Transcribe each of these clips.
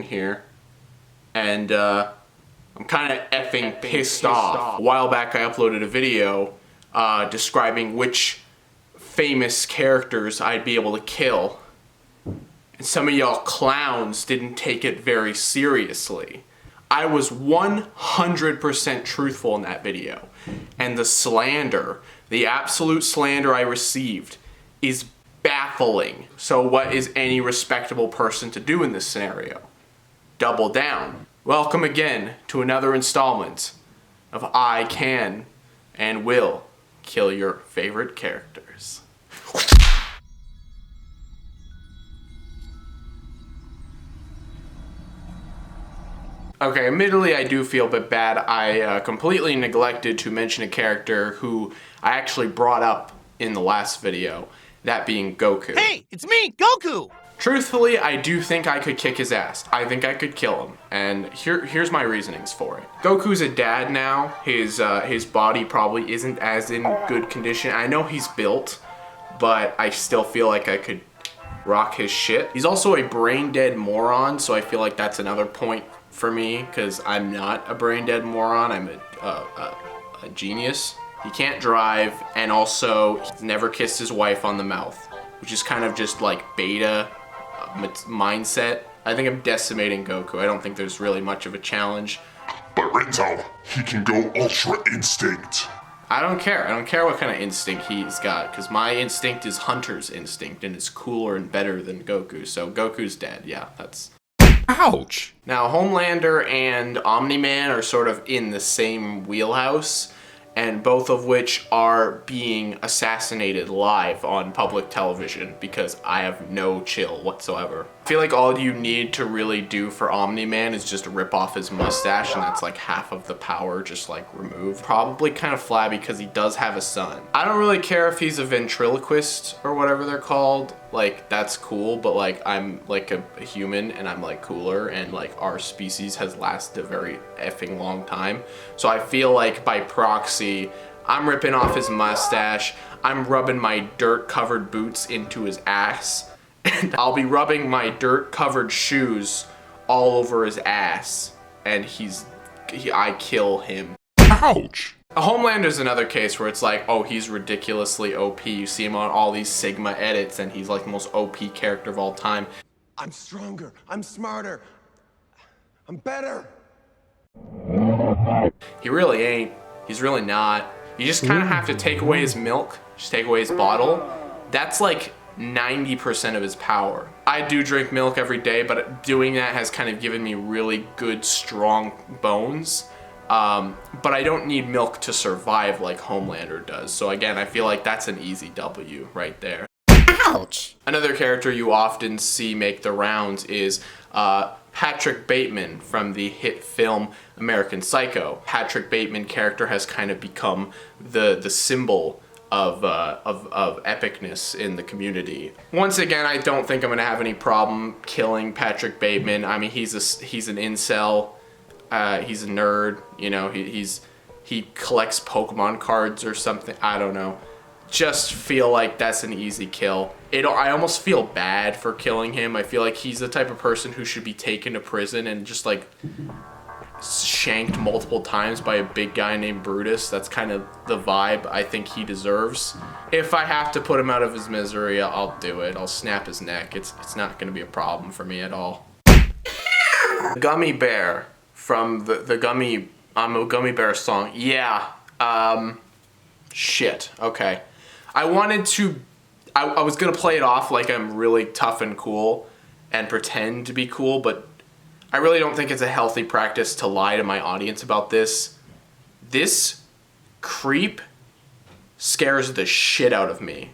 Here, and I'm kind of effing pissed off. A while back I uploaded a video describing which famous characters I'd be able to kill, and some of y'all clowns didn't take it very seriously. I was 100% truthful in that video, and the slander, the absolute slander I received is baffling. So what is any respectable person to do in this scenario? Double down. Welcome again to another installment of I Can and Will Kill Your Favorite Characters. Okay, admittedly I do feel a bit bad. I completely neglected to mention a character who I actually brought up in the last video, that being Goku. Hey, it's me, Goku! Truthfully, I do think I could kick his ass. I think I could kill him, and here's my reasonings for it. Goku's a dad now. His body probably isn't as in good condition. I know he's built, but I still feel like I could rock his shit. He's also a brain-dead moron, so I feel like that's another point for me, because I'm not a brain-dead moron. I'm a genius. He can't drive, and also he's never kissed his wife on the mouth, which is kind of just like beta mindset. I think I'm decimating Goku. I don't think there's really much of a challenge. But Rinto, he can go Ultra Instinct. I don't care. I don't care what kind of instinct he's got, because my instinct is Hunter's instinct, and it's cooler and better than Goku. So Goku's dead. Yeah, that's... Ouch! Now, Homelander and Omni-Man are sort of in the same wheelhouse, and both of which are being assassinated live on public television because I have no chill whatsoever. I feel like all you need to really do for Omni-Man is just rip off his mustache, and that's like half of the power just like removed. Probably kind of flabby because he does have a son. I don't really care if he's a ventriloquist or whatever they're called. Like, that's cool, but like I'm like a human and I'm like cooler, and like our species has lasted a very effing long time. So I feel like by proxy, I'm ripping off his mustache, I'm rubbing my dirt covered boots into his ass, and I'll be rubbing my dirt covered shoes all over his ass, and I kill him. Ouch! Homelander's another case where it's like, oh, he's ridiculously OP. You see him on all these Sigma edits, and he's like the most OP character of all time. I'm stronger, I'm smarter, I'm better. He really ain't. He's really not. You just kind of have to take away his milk, just take away his bottle. That's like 90% of his power. I do drink milk every day, but doing that has kind of given me really good, strong bones. But I don't need milk to survive like Homelander does. So again, I feel like that's an easy W right there. Ouch! Another character you often see make the rounds is Patrick Bateman from the hit film American Psycho. Patrick Bateman character has kind of become the symbol of epicness in the community. Once again, I don't think I'm gonna have any problem killing Patrick Bateman. I mean, he's an incel. He's a nerd, you know, he collects Pokemon cards or something, I don't know. Just feel like that's an easy kill. I almost feel bad for killing him. I feel like he's the type of person who should be taken to prison and just like shanked multiple times by a big guy named Brutus. That's kind of the vibe I think he deserves. If I have to put him out of his misery, I'll do it. I'll snap his neck. It's not gonna be a problem for me at all. Gummy Bear from the Gummy, I'm a Gummy Bear song. Yeah, shit, okay. I was gonna play it off like I'm really tough and cool and pretend to be cool, but I really don't think it's a healthy practice to lie to my audience about this. This creep scares the shit out of me.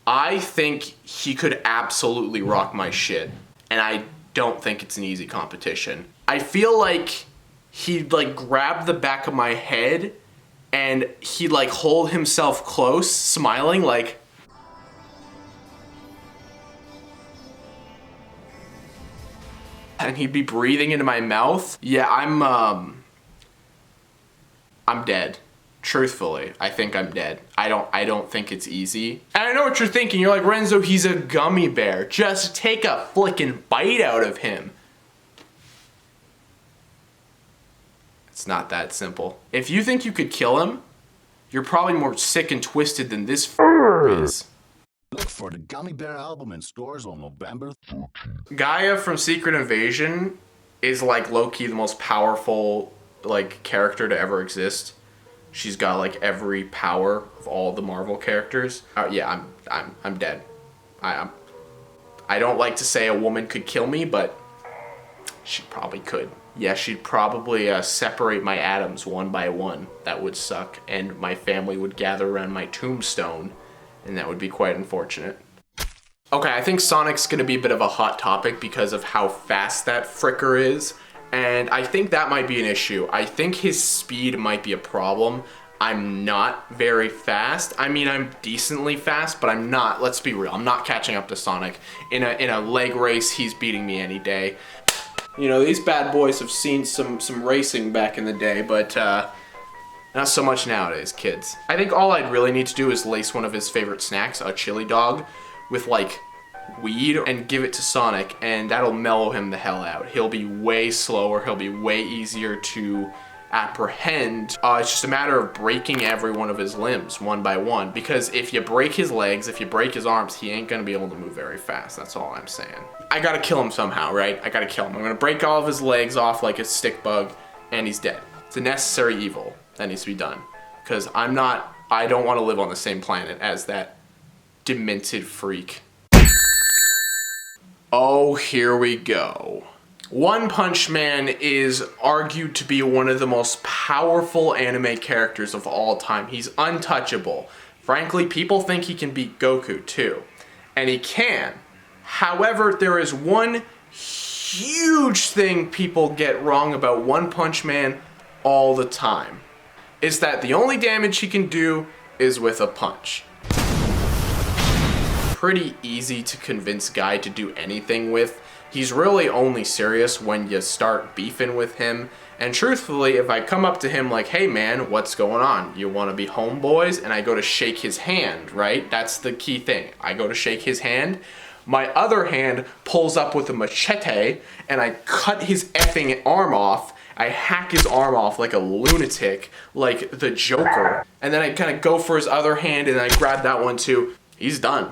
I think he could absolutely rock my shit, and I don't think it's an easy competition. I feel like he'd like grab the back of my head and he'd like hold himself close, smiling like, and he'd be breathing into my mouth. Yeah, I'm dead. Truthfully, I think I'm dead. I don't think it's easy. And I know what you're thinking. You're like, Renzo, he's a gummy bear. Just take a flickin' bite out of him. It's not that simple. If you think you could kill him, you're probably more sick and twisted than this is. Look for the Gummy Bear album in stores on November 13th. Gaia from Secret Invasion is like low-key the most powerful like character to ever exist. She's got like every power of all the Marvel characters. Yeah, I'm dead. I don't like to say a woman could kill me, but she probably could. Yeah, she'd probably separate my atoms one by one. That would suck, and my family would gather around my tombstone, and that would be quite unfortunate. Okay, I think Sonic's gonna be a bit of a hot topic because of how fast that fricker is. And I think that might be an issue. I think his speed might be a problem. I'm not very fast. I mean, I'm decently fast, but I'm not, let's be real, I'm not catching up to Sonic. In a leg race, he's beating me any day. You know, these bad boys have seen some racing back in the day, but not so much nowadays, kids. I think all I'd really need to do is lace one of his favorite snacks, a chili dog, with like weed and give it to Sonic, and that'll mellow him the hell out. He'll be way slower, he'll be way easier to apprehend. It's just a matter of breaking every one of his limbs one by one, because if you break his legs, if you break his arms, he ain't gonna be able to move very fast. That's all I'm saying. I gotta kill him somehow, right? I gotta kill him. I'm gonna break all of his legs off like a stick bug, and he's dead. It's a necessary evil that needs to be done, because I don't want to live on the same planet as that demented freak. Oh, here we go. One Punch Man is argued to be one of the most powerful anime characters of all time. He's untouchable. Frankly, people think he can beat Goku too. And he can. However, there is one huge thing people get wrong about One Punch Man all the time. Is that the only damage he can do is with a punch. Pretty easy to convince Guy to do anything with. He's really only serious when you start beefing with him. And truthfully, if I come up to him like, hey man, what's going on? You want to be homeboys? And I go to shake his hand, right? That's the key thing. I go to shake his hand. My other hand pulls up with a machete and I cut his effing arm off. I hack his arm off like a lunatic, like the Joker. And then I kind of go for his other hand and I grab that one too. He's done.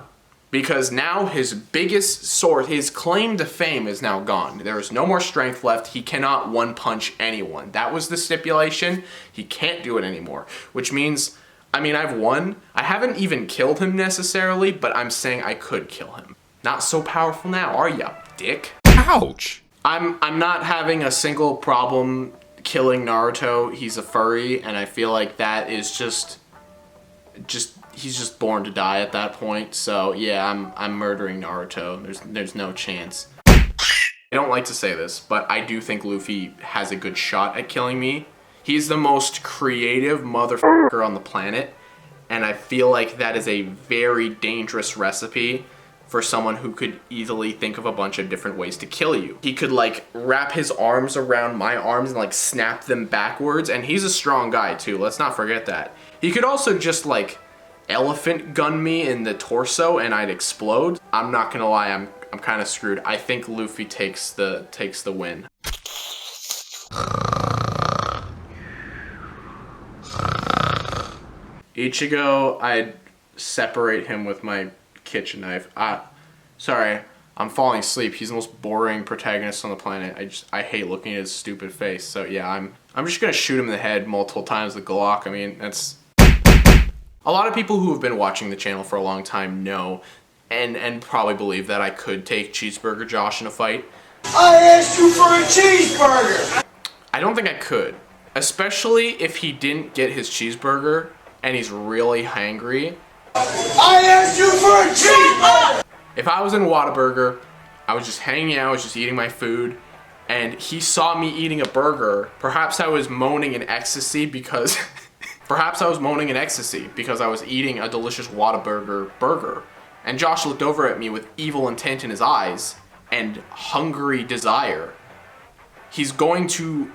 Because now his biggest source, his claim to fame is now gone. There is no more strength left. He cannot one punch anyone. That was the stipulation. He can't do it anymore. Which means, I mean, I've won. I haven't even killed him necessarily, but I'm saying I could kill him. Not so powerful now, are ya, dick? Ouch! I'm not having a single problem killing Naruto. He's a furry, and I feel like that is just he's just born to die at that point. So yeah, I'm murdering Naruto. There's no chance. I don't like to say this, but I do think Luffy has a good shot at killing me. He's the most creative motherfucker on the planet, and I feel like that is a very dangerous recipe for someone who could easily think of a bunch of different ways to kill you. He could like wrap his arms around my arms and like snap them backwards, and he's a strong guy too, let's not forget that. He could also just like elephant gun me in the torso and I'd explode. I'm not gonna lie, I'm kind of screwed. I think Luffy takes the win. Ichigo, I'd separate him with my kitchen knife. Sorry, I'm falling asleep. He's the most boring protagonist on the planet. I hate looking at his stupid face. So yeah, I'm just gonna shoot him in the head multiple times with Glock. I mean, that's... A lot of people who have been watching the channel for a long time know and probably believe that I could take Cheeseburger Josh in a fight. I asked you for a cheeseburger! I don't think I could. Especially if he didn't get his cheeseburger and he's really hangry I asked you for a cheeseburger! If I was in Whataburger, I was just hanging out, I was just eating my food, and he saw me eating a burger, perhaps I was moaning in ecstasy because perhaps I was moaning in ecstasy because I was eating a delicious Whataburger burger. And Josh looked over at me with evil intent in his eyes and hungry desire. He's going to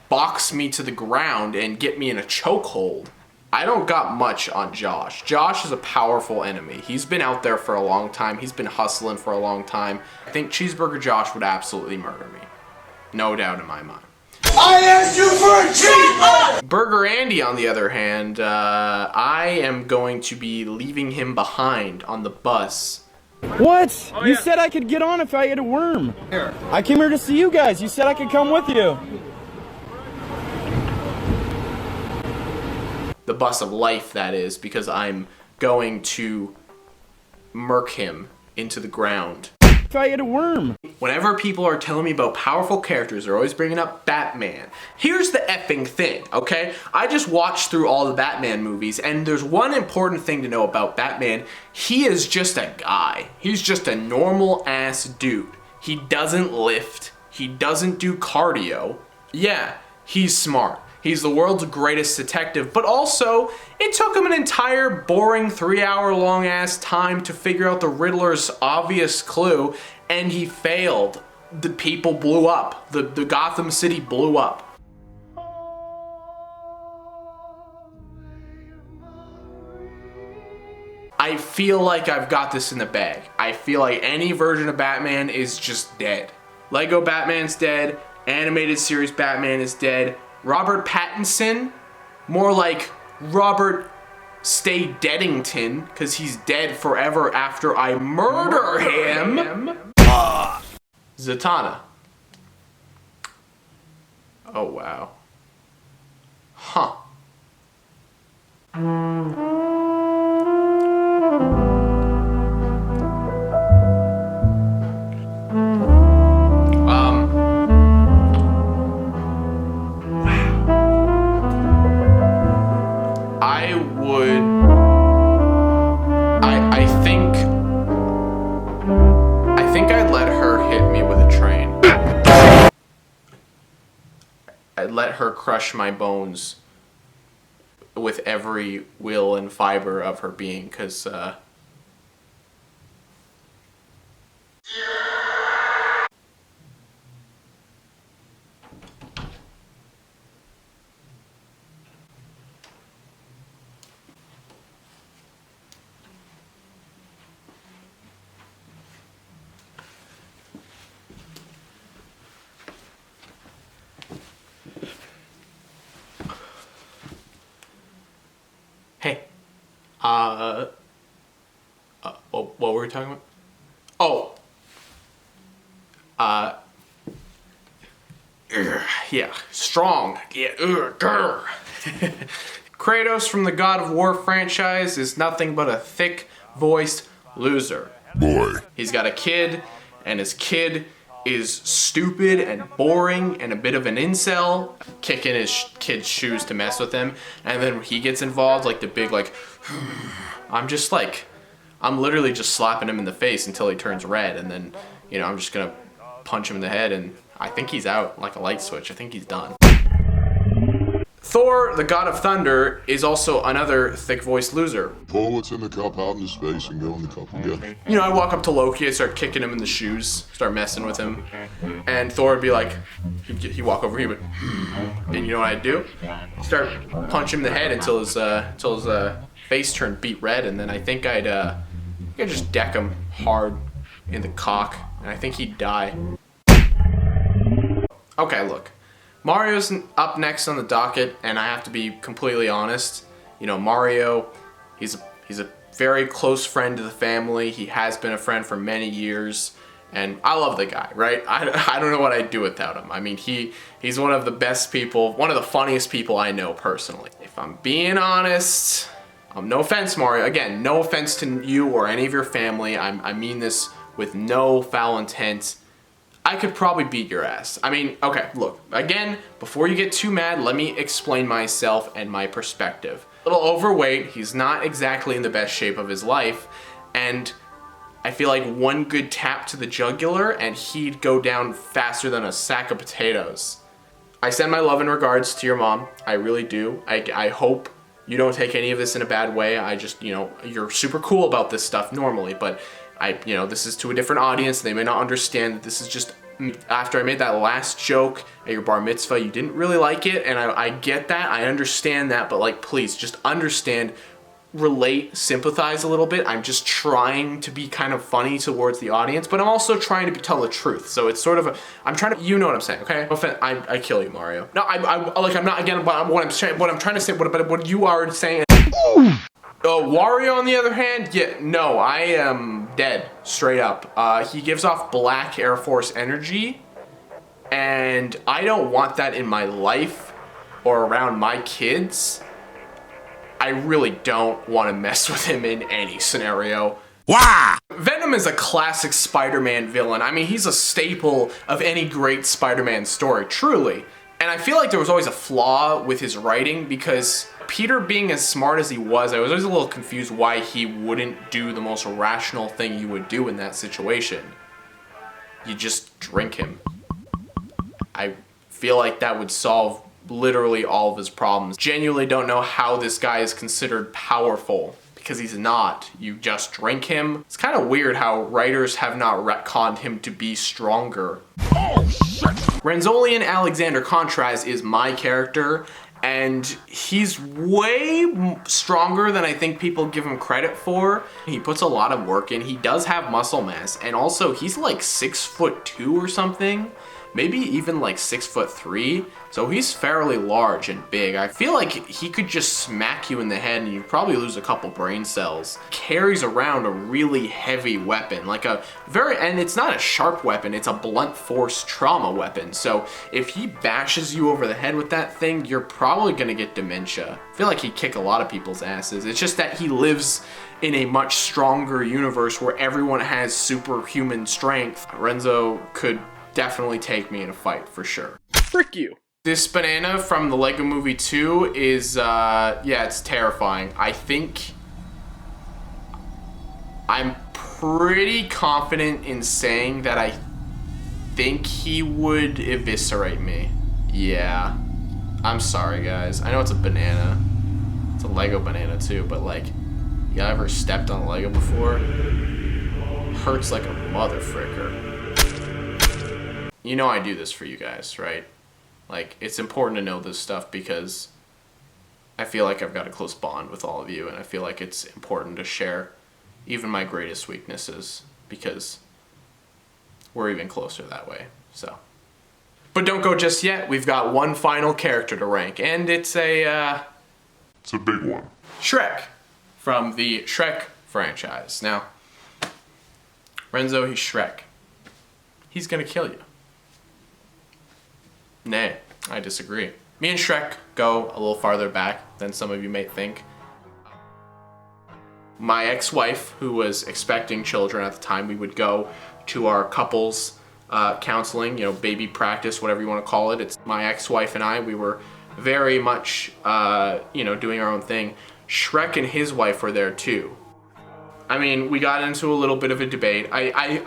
box me to the ground and get me in a chokehold. I don't got much on Josh. Josh is a powerful enemy. He's been out there for a long time. He's been hustling for a long time. I think Cheeseburger Josh would absolutely murder me. No doubt in my mind. I asked you for a cheeseburger! Burger Andy, on the other hand, I am going to be leaving him behind on the bus. What? You said I could get on if I ate a worm. I came here to see you guys. You said I could come with you. The bus of life, that is, because I'm going to murk him into the ground. If I ate a worm. Whenever people are telling me about powerful characters, they're always bringing up Batman. Here's the effing thing, okay? I just watched through all the Batman movies, and there's one important thing to know about Batman. He is just a guy. He's just a normal-ass dude. He doesn't lift. He doesn't do cardio. Yeah, he's smart. He's the world's greatest detective, but also, it took him an entire boring 3-hour-long ass time to figure out the Riddler's obvious clue, and he failed. The people blew up. The Gotham City blew up. I feel like I've got this in the bag. I feel like any version of Batman is just dead. Lego Batman's dead. Animated series Batman is dead. Robert Pattinson, more like Robert Stay Deadington, because he's dead forever after I murder him. Zatanna. Oh, wow. Huh. I think I'd let her hit me with a train. I'd let her crush my bones with every will and fiber of her being, because, hey, what were we talking about? Oh, yeah, strong, yeah, grr. Kratos from the God of War franchise is nothing but a thick-voiced loser. Boy. He's got a kid, and his kid is stupid and boring and a bit of an incel, kicking his kid's shoes to mess with him, and then he gets involved, like the big, like, I'm literally just slapping him in the face until he turns red, and then, you know, I'm just gonna punch him in the head, and I think he's out like a light switch. I think he's done. Thor, the God of Thunder, is also another thick-voiced loser. Pour what's in the cup out into space and go in the cup again. You know, I walk up to Loki, I start kicking him in the shoes, start messing with him, and Thor would be like, he'd walk over, he would, and you know what I'd do? Start punching him in the head until his face turned beet red, and then I think I'd just deck him hard in the cock, and I think he'd die. Okay, look. Mario's up next on the docket, and I have to be completely honest. You know, Mario, he's a very close friend to the family. He has been a friend for many years, and I love the guy, right? I don't know what I'd do without him. I mean, he's one of the best people, one of the funniest people I know personally. If I'm being honest, no offense, Mario. Again, no offense to you or any of your family. I mean this with no foul intent. I could probably beat your ass. I mean, okay, look, again, before you get too mad, let me explain myself and my perspective. A little overweight. He's not exactly in the best shape of his life. And I feel like one good tap to the jugular and he'd go down faster than a sack of potatoes. I send my love and regards to your mom. I really do. I hope you don't take any of this in a bad way. I just, you're super cool about this stuff normally, but this is to a different audience. They may not understand that this is just, after I made that last joke at your bar mitzvah, you didn't really like it, and I get that, I understand that, but like, please, just understand, relate, sympathize a little bit. I'm just trying to be kind of funny towards the audience, but I'm also trying to tell the truth. So it's sort of I'm trying to, you know what I'm saying, okay? I kill you, Mario. No, I'm not, again, what I'm trying to say, what you are saying. Wario, on the other hand, yeah, no, I am dead, straight up. He gives off black Air Force energy, and I don't want that in my life or around my kids. I really don't want to mess with him in any scenario. Wah! Venom is a classic Spider-Man villain. I mean, he's a staple of any great Spider-Man story, truly. And I feel like there was always a flaw with his writing because Peter being as smart as he was, I was always a little confused why he wouldn't do the most rational thing you would do in that situation. You just drink him. I feel like that would solve literally all of his problems. Genuinely don't know how this guy is considered powerful, because he's not. You just drink him. It's kind of weird how writers have not retconned him to be stronger. Oh, shit! Renzolian Alexander Contraz is my character, and he's way stronger than I think people give him credit for. He puts a lot of work in. He does have muscle mass, and also he's like 6'2" or something. Maybe even like 6'3", so he's fairly large and big. I feel like he could just smack you in the head and you'd probably lose a couple brain cells. Carries around a really heavy weapon, and it's not a sharp weapon, it's a blunt force trauma weapon. So if he bashes you over the head with that thing, you're probably gonna get dementia. I feel like he'd kick a lot of people's asses. It's just that he lives in a much stronger universe where everyone has superhuman strength. Renzo could definitely take me in a fight for sure. Frick you. This banana from the Lego Movie 2 is, it's terrifying. I'm pretty confident in saying that I think he would eviscerate me. Yeah. I'm sorry, guys. I know it's a banana. It's a Lego banana too, but like, you ever stepped on a Lego before? Hurts like a motherfricker. You know I do this for you guys, right? Like, it's important to know this stuff because I feel like I've got a close bond with all of you, and I feel like it's important to share even my greatest weaknesses because we're even closer that way, so. But don't go just yet. We've got one final character to rank, and it's a big one. Shrek from the Shrek franchise. Now, Renzo, he's Shrek. He's gonna kill you. Nay, I disagree. Me and Shrek go a little farther back than some of you may think. My ex-wife, who was expecting children at the time, we would go to our couples counseling, baby practice, whatever you want to call it. It's my ex-wife and I, we were very much, doing our own thing. Shrek and his wife were there too. I mean, we got into a little bit of a debate. I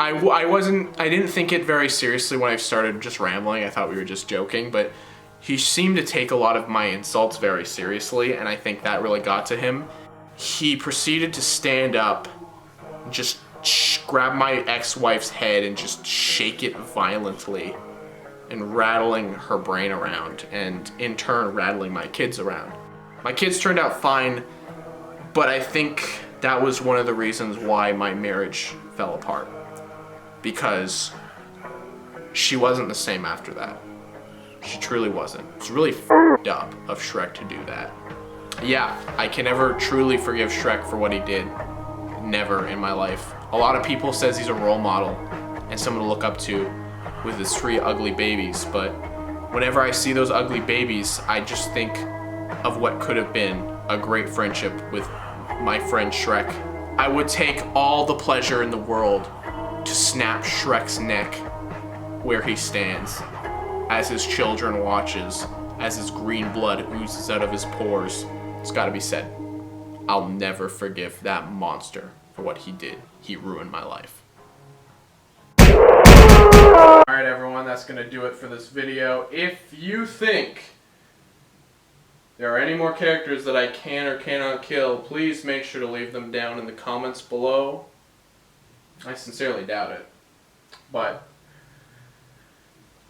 didn't think it very seriously when I started just rambling. I thought we were just joking, but he seemed to take a lot of my insults very seriously, and I think that really got to him. He proceeded to stand up, just grab my ex-wife's head and just shake it violently and rattling her brain around, and in turn rattling my kids around. My kids turned out fine, but I think that was one of the reasons why my marriage fell apart. Because she wasn't the same after that. She truly wasn't. It's really f***ed up of Shrek to do that. Yeah, I can never truly forgive Shrek for what he did. Never in my life. A lot of people says he's a role model and someone to look up to with his 3 ugly babies, but whenever I see those ugly babies, I just think of what could have been a great friendship with my friend Shrek. I would take all the pleasure in the world to snap Shrek's neck where he stands as his children watches, as his green blood oozes out of his pores It's gotta be said. I'll never forgive that monster for what he did. He ruined my life. Alright everyone, that's gonna do it for this video. If you think there are any more characters that I can or cannot kill, please make sure to leave them down in the comments below. I sincerely doubt it. But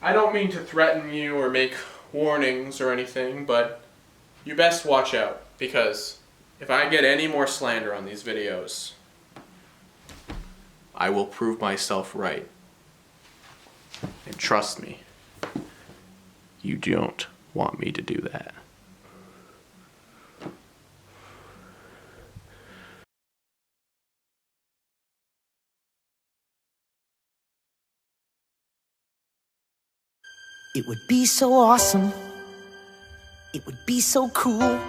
I don't mean to threaten you or make warnings or anything, but you best watch out, because if I get any more slander on these videos, I will prove myself right. And trust me, you don't want me to do that. It would be so awesome. It would be so cool